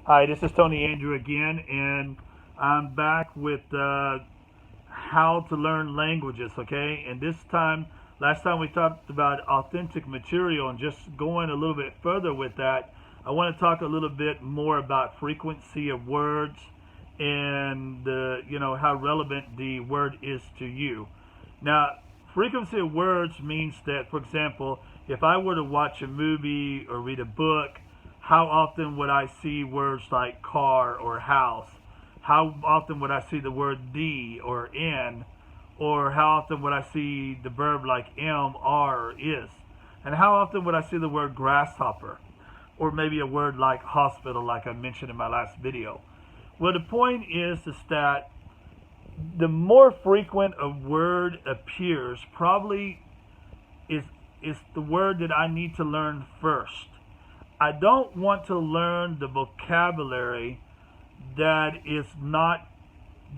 Hi, this is Tony Andrew again, and I'm back with how to learn languages, okay? And this time, last time we talked about authentic material, and just going a little bit further with that, I want to talk a little bit more about frequency of words and how relevant the word is to you. Now, frequency of words means that, for example, if I were to watch a movie or read a book, how often would I see words like car or house? How often would I see the word the or in? Or how often would I see the verb like am, are, or is? And how often would I see the word grasshopper? Or maybe a word like hospital, like I mentioned in my last video. Well, the point is that the more frequent a word appears, probably is the word that I need to learn first. I don't want to learn the vocabulary that is not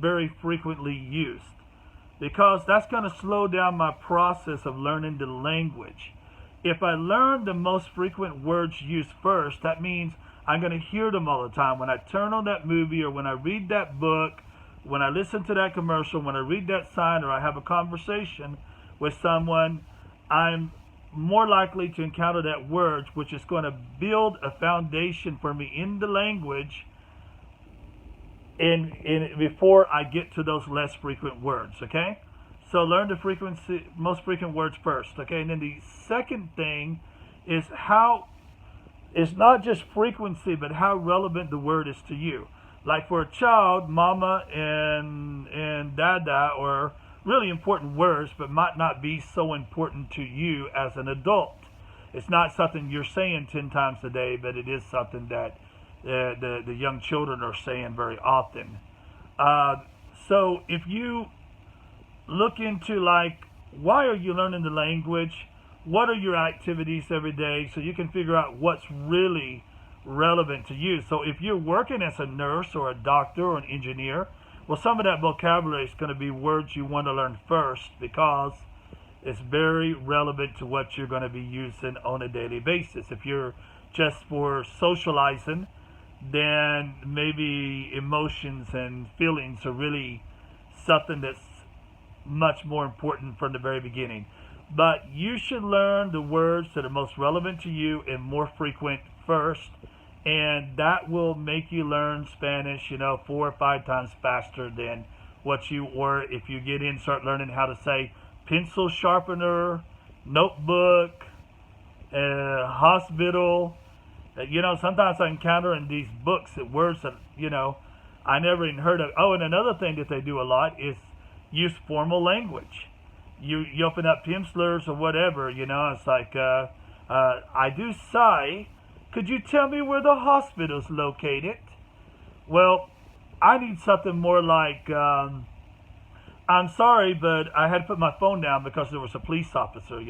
very frequently used, because that's going to slow down my process of learning the language. If I learn the most frequent words used first, that means I'm going to hear them all the time. When I turn on that movie, or when I read that book, when I listen to that commercial, when I read that sign, or I have a conversation with someone, I'm more likely to encounter that word, which is going to build a foundation for me in the language in before I get to those less frequent words, okay? So learn the most frequent words first, okay? And then the second thing is how, it's not just frequency, but how relevant the word is to you. Like for a child, mama and dada are really important words, but might not be so important to you as an adult. It's not something you're saying 10 times a day, but it is something that the young children are saying very often. So if you look into like, why are you learning the language? What are your activities every day, so you can figure out what's really relevant to you. So if you're working as a nurse or a doctor or an engineer, well, some of that vocabulary is going to be words you want to learn first, because it's very relevant to what you're going to be using on a daily basis. If you're just for socializing, then maybe emotions and feelings are really something that's much more important from the very beginning. But you should learn the words that are most relevant to you and more frequent first, and that will make you learn Spanish, 4 or 5 times faster than what you were if you get in, start learning how to say pencil sharpener, notebook, hospital. Sometimes I encounter in these books that words that, I never even heard of. Oh, and another thing that they do a lot is use formal language. You open up Pimsleurs or whatever, it's like, I do say, could you tell me where the hospital's located? Well, I need something more like, I'm sorry, but I had to put my phone down because there was a police officer,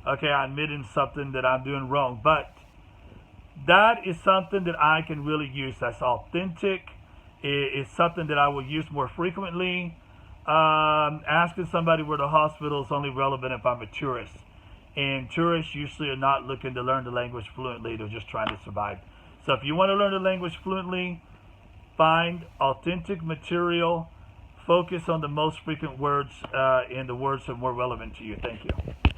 Okay, I'm admitting something that I'm doing wrong, but that is something that I can really use. That's authentic. It's something that I will use more frequently. Asking somebody where the hospital is only relevant if I'm a tourist. And tourists usually are not looking to learn the language fluently. They're just trying to survive. So if you want to learn the language fluently, find authentic material. Focus on the most frequent words and the words that are more relevant to you. Thank you.